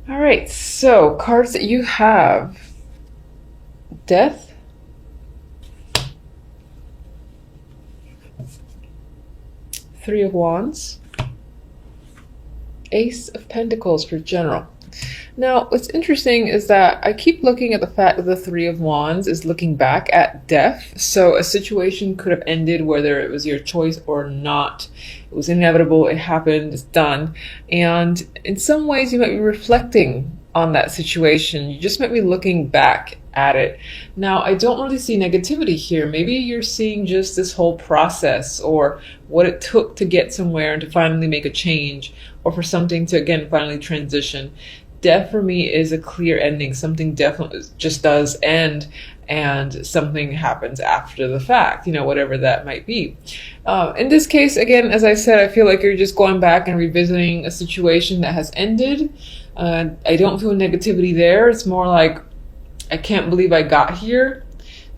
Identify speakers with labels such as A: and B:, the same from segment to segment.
A: All right, so cards that you have: Death, Three of Wands, Ace of Pentacles for general. Now, what's interesting is that I keep looking at the fact that the Three of Wands is looking back at death. So a situation could have ended whether it was your choice or not. It was inevitable, it happened, it's done. And in some ways, you might be reflecting on that situation. You just might be looking back at it. Now, I don't really see negativity here. Maybe you're seeing just this whole process or what it took to get somewhere and to finally make a change, or for something to, again, finally transition. Death for me is a clear ending. Something definitely just does end, and something happens after the fact, whatever that might be. In this case, again, as I said, I feel like you're just going back and revisiting a situation that has ended. I don't feel negativity there. It's more like, I can't believe I got here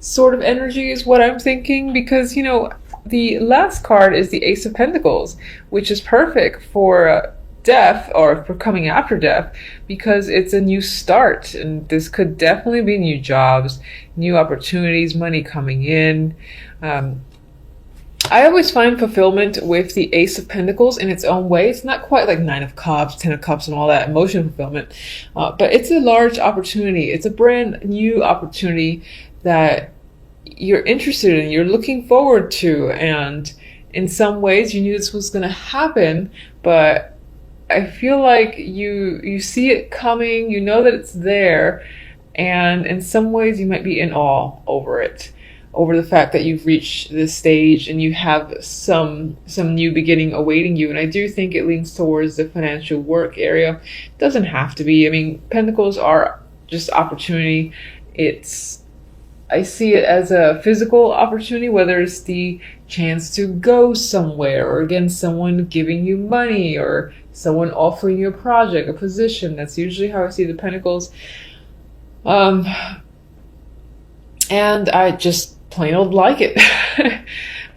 A: sort of energy is what I'm thinking, because, the last card is the Ace of Pentacles, which is perfect for death, or for coming after death, because it's a new start, and this could definitely be new jobs, new opportunities, money coming in. I always find fulfillment with the Ace of Pentacles in its own way. It's not quite like Nine of Cups, Ten of Cups, and all that emotional fulfillment, but it's a large opportunity. It's a brand new opportunity that you're interested in, you're looking forward to, and in some ways you knew this was going to happen, but I feel like you see it coming, you know that it's there, and in some ways you might be in awe over it, over the fact that you've reached this stage and you have some new beginning awaiting you. And I do think it leans towards the financial work area. It doesn't have to be. I mean, Pentacles are just opportunity. I see it as a physical opportunity, whether it's the chance to go somewhere, or again, someone giving you money, or someone offering you a project, a position. That's usually how I see the Pentacles. And I just plain old like it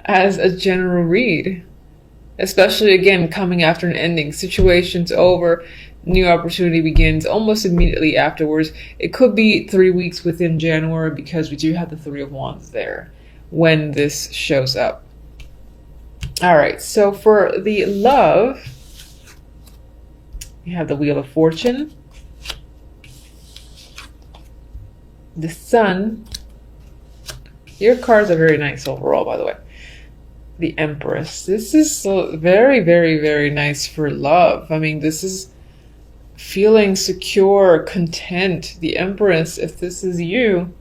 A: as a general read, especially again, coming after an ending. Situation's over, new opportunity begins almost immediately afterwards. It could be 3 weeks within January, because we do have the Three of Wands there when this shows up. All right, so for the love, you have the Wheel of Fortune, the Sun. Your cards are very nice overall, by the way. The Empress. This is very, very, very nice for love. I mean, this is feeling secure, content. The Empress, if this is you,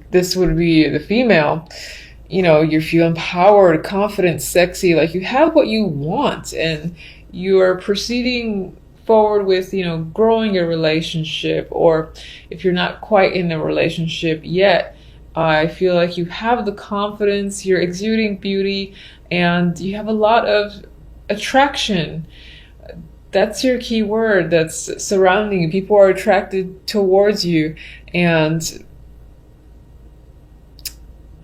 A: this would be the female. You feel empowered, confident, sexy, like you have what you want, and you are proceeding forward with, growing your relationship, or if you're not quite in a relationship yet, I feel like you have the confidence, you're exuding beauty, and you have a lot of attraction. That's your key word that's surrounding you. People are attracted towards you, and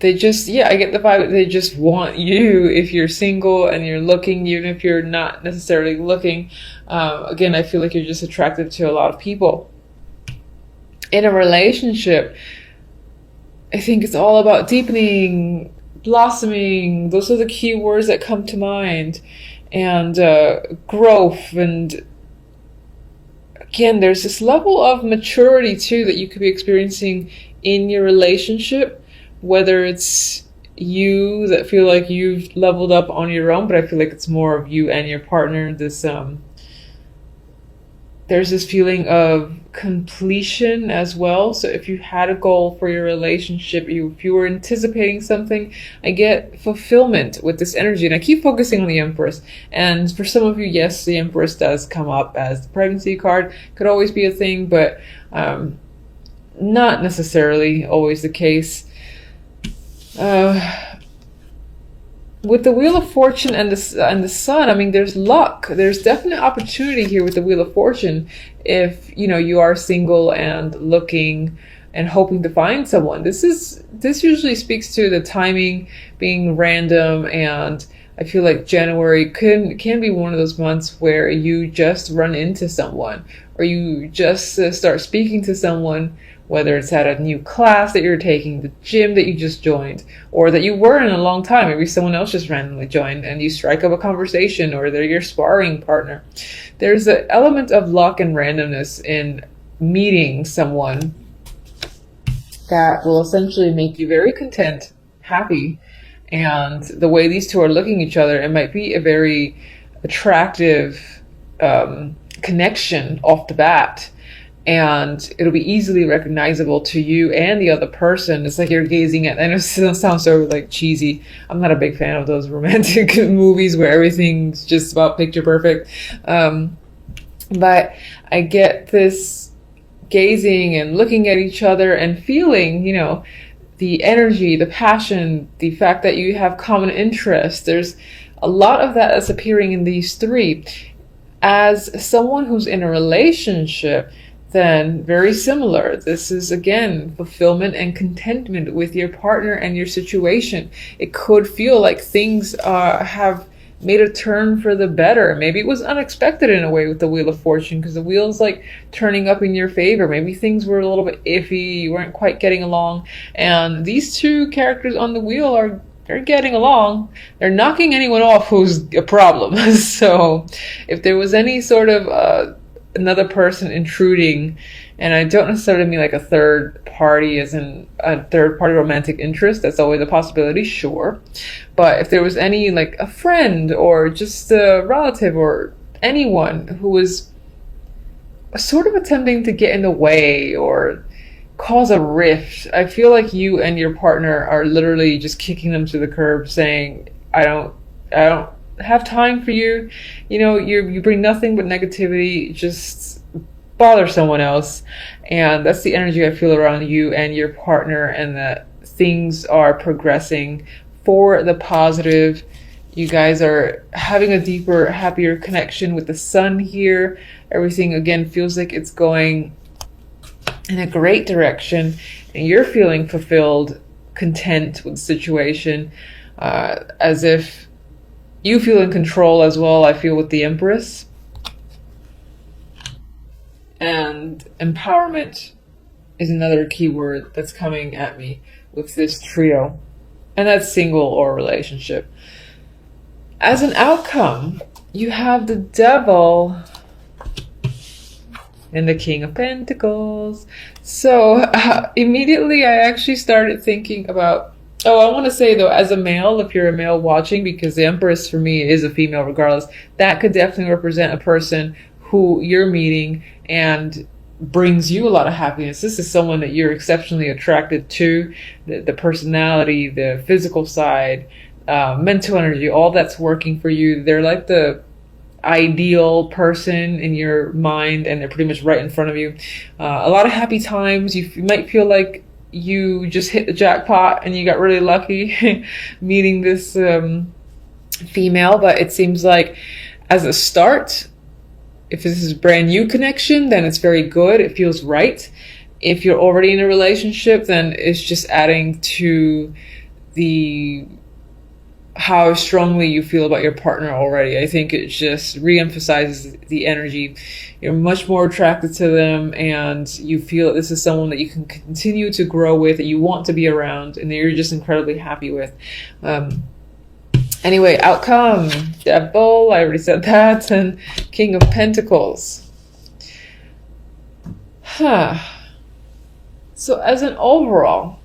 A: they just, I get the vibe that they just want you if you're single and you're looking, even if you're not necessarily looking. Again, I feel like you're just attracted to a lot of people. In a relationship, I think it's all about deepening, blossoming. Those are the key words that come to mind. And growth. And again, there's this level of maturity too that you could be experiencing in your relationship, whether it's you that feel like you've leveled up on your own, but I feel like it's more of you and your partner. There's this feeling of completion as well. So if you had a goal for your relationship, if you were anticipating something, I get fulfillment with this energy. And I keep focusing on the Empress. And for some of you, yes, the Empress does come up as the pregnancy card. Could always be a thing, but not necessarily always the case. With the Wheel of Fortune and the Sun, I mean, there's luck. There's definite opportunity here with the Wheel of Fortune. If you are single and looking and hoping to find someone, this usually speaks to the timing being random and I feel like January can be one of those months where you just run into someone, or you just start speaking to someone, whether it's at a new class that you're taking, the gym that you just joined, or that you were in a long time. Maybe someone else just randomly joined and you strike up a conversation, or they're your sparring partner. There's an element of luck and randomness in meeting someone that will essentially make you very content, happy. And the way these two are looking at each other, it might be a very attractive connection off the bat. And it'll be easily recognizable to you and the other person. It's like you're gazing at, and it sounds so like cheesy. I'm not a big fan of those romantic movies where everything's just about picture perfect. But I get this gazing and looking at each other and feeling, the energy, the passion, the fact that you have common interests. There's a lot of that that's appearing in these three. As someone who's in a relationship, then very similar. This is, again, fulfillment and contentment with your partner and your situation. It could feel like things have made a turn for the better. Maybe it was unexpected in a way with the Wheel of Fortune, because the wheel's like turning up in your favor. Maybe things were a little bit iffy, you weren't quite getting along, and these two characters on the wheel they're getting along. They're knocking anyone off who's a problem. So if there was any sort of another person intruding, and I don't necessarily mean like a third party as in a third party romantic interest, that's always a possibility, sure. But if there was any, like a friend or just a relative or anyone who was sort of attempting to get in the way or cause a rift, I feel like you and your partner are literally just kicking them to the curb, saying, I don't have time for you. You bring nothing but negativity. Just bother someone else. And that's the energy I feel around you and your partner, and that things are progressing for the positive. You guys are having a deeper, happier connection with the sun here. Everything, again, feels like it's going in a great direction, and you're feeling fulfilled, content with the situation, as if you feel in control as well. I feel with the Empress. And empowerment is another key word that's coming at me with this trio. And that's single or relationship. As an outcome, you have the Devil and the King of Pentacles. So immediately I actually started thinking about, I want to say though, as a male, if you're a male watching, because the Empress for me is a female regardless, that could definitely represent a person who you're meeting and brings you a lot of happiness. This is someone that you're exceptionally attracted to. The personality, the physical side, mental energy, all that's working for you. They're like the ideal person in your mind, and they're pretty much right in front of you. A lot of happy times. You might feel like you just hit the jackpot and you got really lucky meeting this female, but it seems like as a start, if this is a brand new connection, then it's very good. It feels right. If you're already in a relationship, then it's just adding to how strongly you feel about your partner already. I think it just reemphasizes the energy. You're much more attracted to them, and you feel that this is someone that you can continue to grow with, that you want to be around, and that you're just incredibly happy with. Anyway, outcome, Devil, I already said that, and King of Pentacles. So as an overall,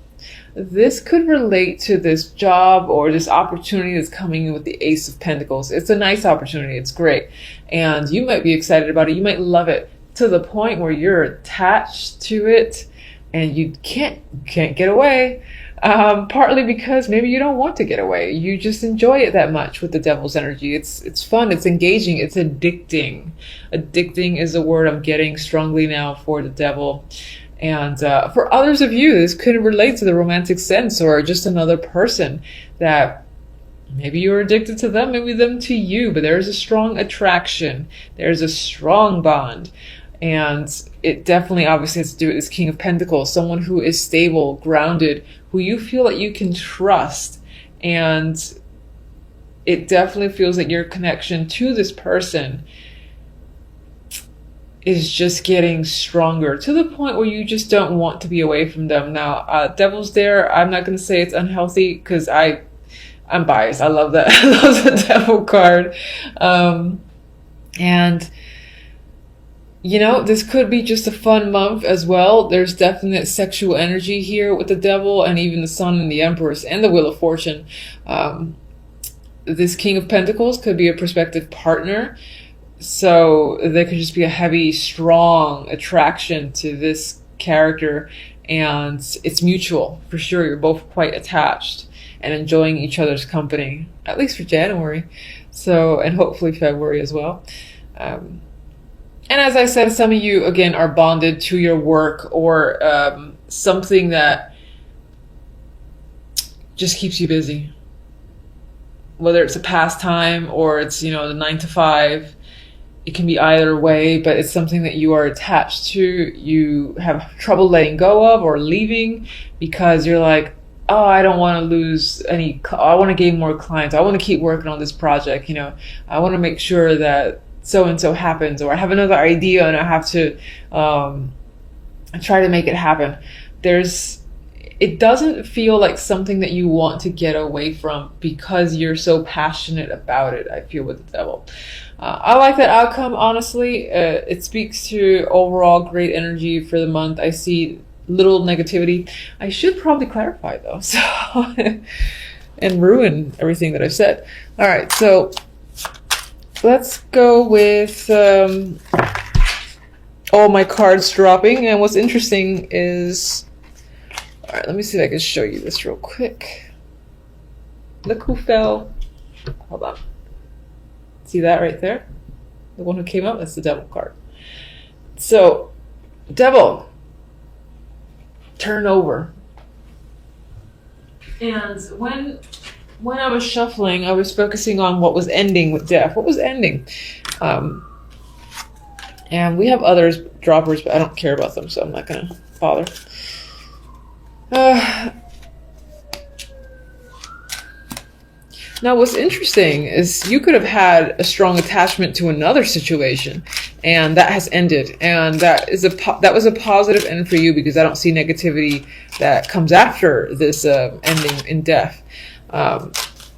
A: this could relate to this job or this opportunity that's coming in with the Ace of Pentacles. It's a nice opportunity. It's great. And you might be excited about it. You might love it to the point where you're attached to it and you can't get away. Partly because maybe you don't want to get away. You just enjoy it that much with the Devil's energy. It's fun. It's engaging. It's addicting. Addicting is a word I'm getting strongly now for the Devil. And for others of you, this could relate to the romantic sense, or just another person that maybe you're addicted to them, maybe them to you, but there's a strong attraction. There's a strong bond. And it definitely obviously has to do with this King of Pentacles, someone who is stable, grounded, who you feel that you can trust. And it definitely feels like your connection to this person is just getting stronger to the point where you just don't want to be away from them. Now, Devil's there. I'm not going to say it's unhealthy because I'm biased. I love that. I love the Devil card. And you know, this could be just a fun month as well. There's definite sexual energy here with the Devil and even the Sun and the Empress and the Wheel of Fortune. This King of Pentacles could be a prospective partner. So there could just be a heavy, strong attraction to this character, and it's mutual for sure. You're both quite attached and enjoying each other's company, at least for January. So, and hopefully February as well. And as I said, some of you, again, are bonded to your work or something that just keeps you busy. Whether it's a pastime or it's, you know, the 9 to 5, it can be either way, but it's something that you are attached to. You have trouble letting go of or leaving because you're like, oh, I don't want to lose any, I want to gain more clients. I want to keep working on this project. You know, I want to make sure that so-and-so happens, or I have another idea and I have to try to make it happen. It doesn't feel like something that you want to get away from because you're so passionate about it, I feel, with the Devil. I like that outcome, honestly. It speaks to overall great energy for the month. I see little negativity. I should probably clarify though, so and ruin everything that I've said. All right, so let's go with all my cards dropping. And what's interesting is, all right, let me see if I can show you this real quick. Look who fell. Hold on. See that right there? The one who came up, that's the Devil card. So, Devil, turn over. And when I was shuffling, I was focusing on what was ending with Death. What was ending? And we have others, droppers, but I don't care about them, so I'm not going to bother. Now, what's interesting is you could have had a strong attachment to another situation, and that has ended. And that was a positive end for you because I don't see negativity that comes after this ending in Death.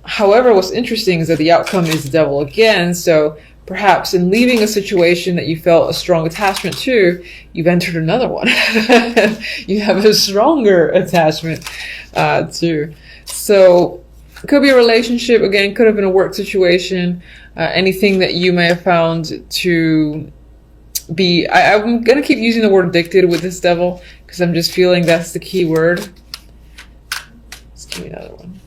A: However, what's interesting is that the outcome is the Devil again. So perhaps in leaving a situation that you felt a strong attachment to, you've entered another one. You have a stronger attachment to. So it could be a relationship, again, could have been a work situation, anything that you may have found to be, I'm going to keep using the word addicted with this Devil because I'm just feeling that's the key word. Let's give me another one.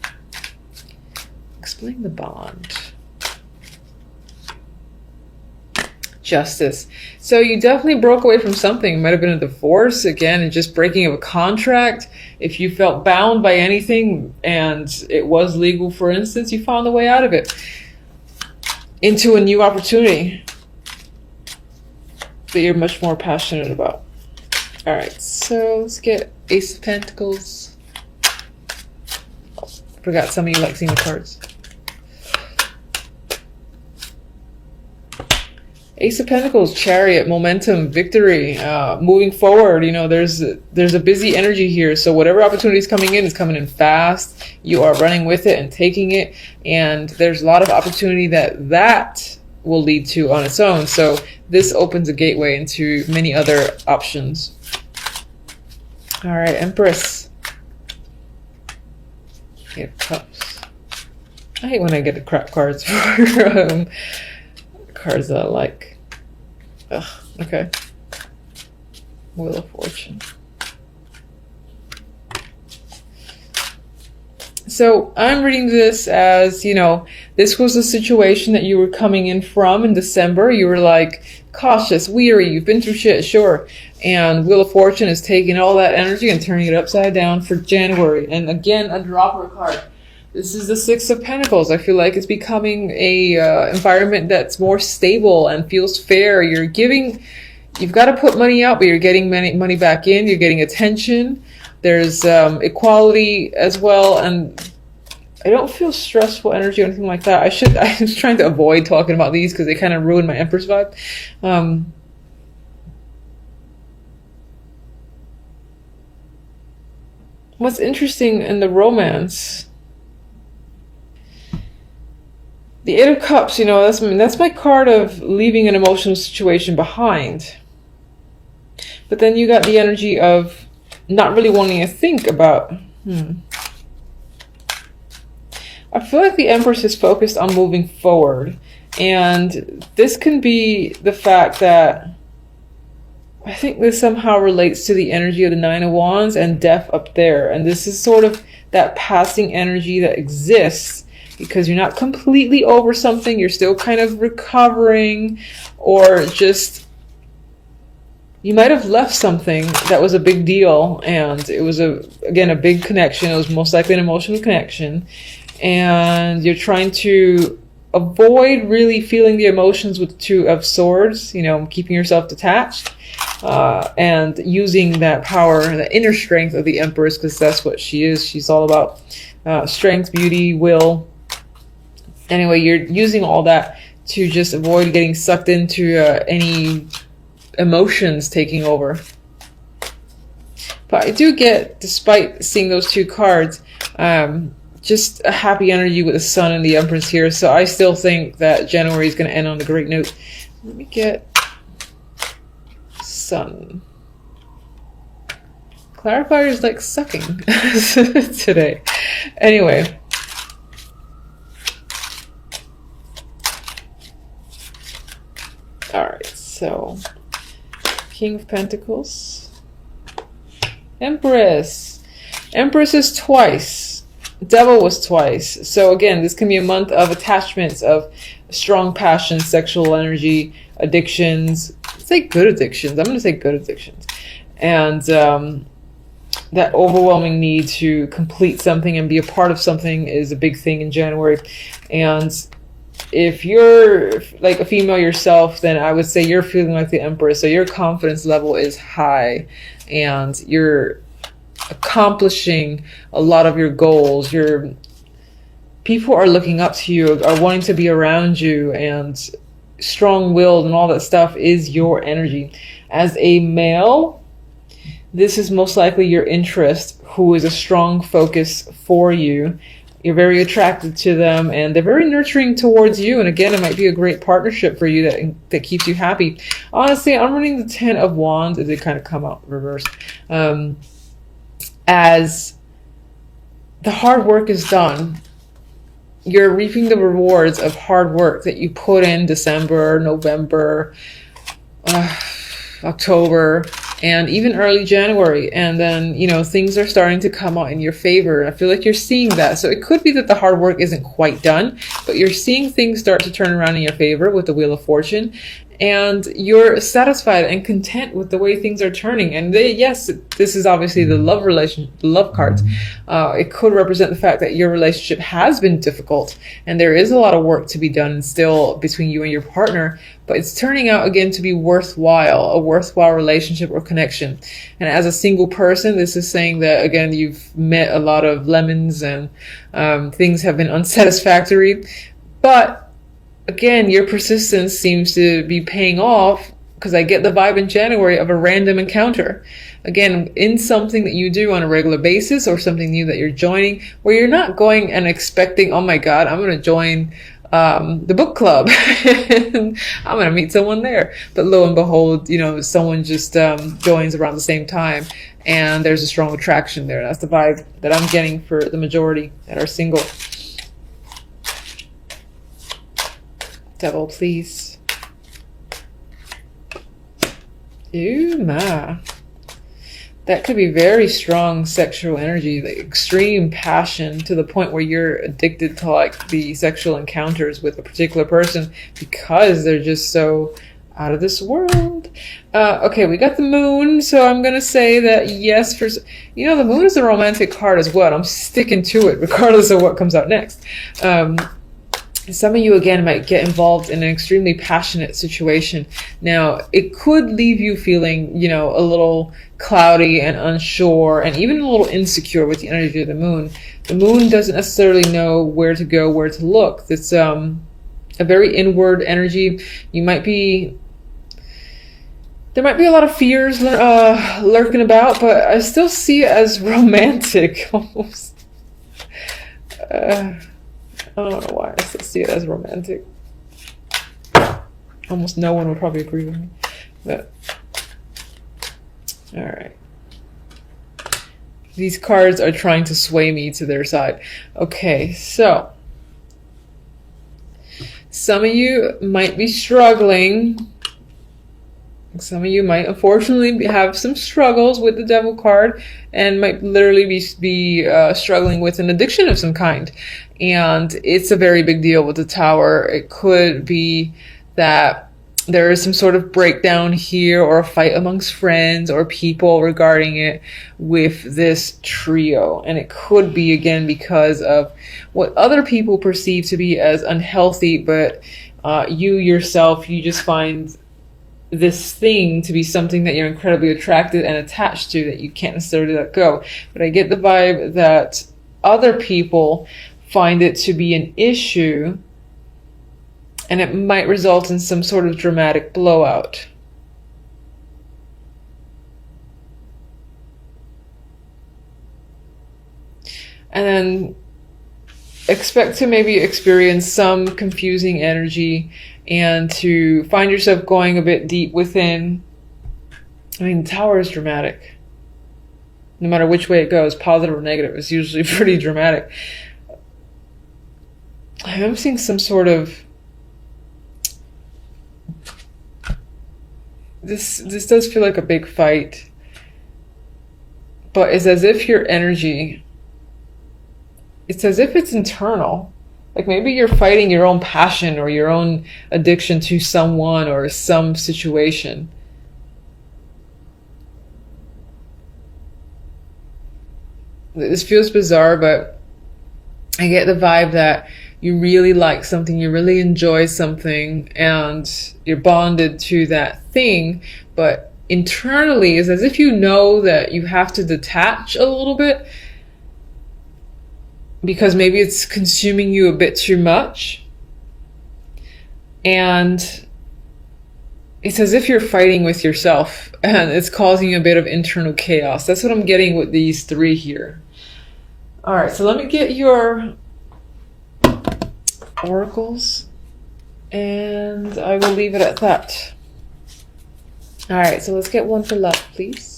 A: Explain the bond. Justice. So you definitely broke away from something. It might have been a divorce, again, and just breaking of a contract. If you felt bound by anything and it was legal, for instance, you found a way out of it into a new opportunity that you're much more passionate about. All right, so let's get Ace of Pentacles. Oh, forgot some of you like seeing the cards. Ace of Pentacles, Chariot, momentum, victory, moving forward. You know, there's a busy energy here. So whatever opportunity is coming in is coming in fast. You are running with it and taking it. And there's a lot of opportunity that will lead to on its own. So this opens a gateway into many other options. All right, Empress. Eight of Cups. I hate when I get the crap cards for cards that I like. Ugh, okay. Wheel of Fortune. So I'm reading this as, you know, this was a situation that you were coming in from in December. You were like cautious, weary, you've been through shit, sure. And Wheel of Fortune is taking all that energy and turning it upside down for January. And again, a dropper card. This is the Six of Pentacles. I feel like it's becoming a environment that's more stable and feels fair. You've got to put money out, but you're getting money back in. You're getting attention. There's equality as well. And I don't feel stressful energy or anything like that. I was trying to avoid talking about these because they kind of ruin my Empress vibe. What's interesting in the romance, the Eight of Cups, you know, that's my card of leaving an emotional situation behind. But then you got the energy of not really wanting to think about, I feel like the Empress is focused on moving forward. And this can be the fact that I think this somehow relates to the energy of the Nine of Wands and death up there. And this is sort of that passing energy that exists because you're not completely over something. You're still kind of recovering, or just you might have left something that was a big deal. And it was, again, a big connection. It was most likely an emotional connection. And you're trying to avoid really feeling the emotions with the Two of Swords, you know, keeping yourself detached. And using that power, the inner strength of the Empress, because that's what she is. She's all about strength, beauty, will. Anyway, you're using all that to just avoid getting sucked into any emotions taking over. But I do get, despite seeing those two cards, just a happy energy with the Sun and the Empress here. So I still think that January is going to end on a great note. Let me get Sun. Clarifier is like sucking today. Anyway. Alright, so King of Pentacles. Empress. Empress is twice. Devil was twice. So again, this can be a month of attachments, of strong passion, sexual energy, addictions. Say good addictions. I'm going to say good addictions. And that overwhelming need to complete something and be a part of something is a big thing in January. And if you're like a female yourself, then I would say you're feeling like the Empress. So your confidence level is high and you're accomplishing a lot of your goals. People are looking up to you, are wanting to be around you, and strong-willed and all that stuff is your energy. As a male, this is most likely your interest, who is a strong focus for you. You're very attracted to them and they're very nurturing towards you. And again, it might be a great partnership for you that keeps you happy. Honestly, I'm running the Ten of Wands. It did kind of come out reversed. As the hard work is done, you're reaping the rewards of hard work that you put in December, November, October, and even early January. And then, you know, things are starting to come out in your favor. And I feel like you're seeing that. So it could be that the hard work isn't quite done, but you're seeing things start to turn around in your favor with the Wheel of Fortune. And you're satisfied and content with the way things are turning. And yes, this is obviously the love cards. It could represent the fact that your relationship has been difficult and there is a lot of work to be done still between you and your partner, but it's turning out again to be worthwhile, a worthwhile relationship or connection. And as a single person, this is saying that, again, you've met a lot of lemons and things have been unsatisfactory, but again, your persistence seems to be paying off, because I get the vibe in January of a random encounter. Again, in something that you do on a regular basis or something new that you're joining, where you're not going and expecting, oh my God, I'm going to join the book club. I'm going to meet someone there. But lo and behold, you know, someone just joins around the same time and there's a strong attraction there. That's the vibe that I'm getting for the majority that are single. Devil, please. Ooh, ma. That could be very strong sexual energy, like extreme passion to the point where you're addicted to like the sexual encounters with a particular person because they're just so out of this world. Okay, we got the moon, so I'm gonna say that yes, you know, the moon is a romantic card as well. I'm sticking to it regardless of what comes out next. Some of you, again, might get involved in an extremely passionate situation. Now, it could leave you feeling, you know, a little cloudy and unsure and even a little insecure with the energy of the moon. The moon doesn't necessarily know where to go, where to look. It's a very inward energy. You might be... There might be a lot of fears lurking about, but I still see it as romantic, almost. I don't know why I still see it as romantic. Almost no one would probably agree with me. But, all right. These cards are trying to sway me to their side. Okay, so some of you might be struggling. Some of you might unfortunately have some struggles with the Devil card and might literally be struggling with an addiction of some kind. And it's a very big deal with the Tower. It could be that there is some sort of breakdown here or a fight amongst friends or people regarding it with this trio. And it could be, again, because of what other people perceive to be as unhealthy, but you yourself, you just find this thing to be something that you're incredibly attracted and attached to, that you can't necessarily let go. But I get the vibe that other people find it to be an issue, and it might result in some sort of dramatic blowout. And then expect to maybe experience some confusing energy and to find yourself going a bit deep within. I mean, the Tower is dramatic. No matter which way it goes, positive or negative, it's usually pretty dramatic. I'm seeing some sort of... This does feel like a big fight. But it's as if your energy... It's as if it's internal. Like maybe you're fighting your own passion or your own addiction to someone or some situation. This feels bizarre, but I get the vibe that you really like something, you really enjoy something, and you're bonded to that thing, but internally it's as if you know that you have to detach a little bit because maybe it's consuming you a bit too much. And it's as if you're fighting with yourself and it's causing a bit of internal chaos. That's what I'm getting with these three here. All right, so let me get your oracles and I will leave it at that. All right, so let's get one for love, please.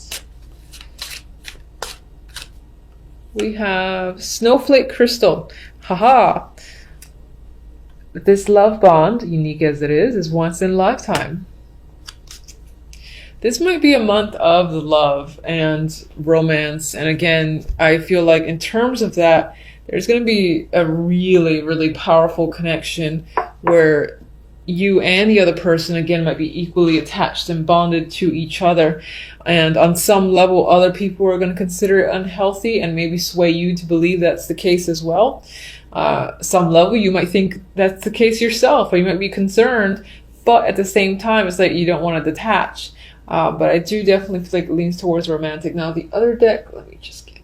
A: We have Snowflake Crystal. Haha. This love bond, unique as it is once in a lifetime. This might be a month of love and romance. And again, I feel like in terms of that, there's going to be a really, really powerful connection where you and the other person, again, might be equally attached and bonded to each other. And on some level, other people are going to consider it unhealthy and maybe sway you to believe that's the case as well. Some level, you might think that's the case yourself, or you might be concerned, but at the same time, it's like you don't want to detach. But I do definitely feel like it leans towards romantic. Now, the other deck, let me just get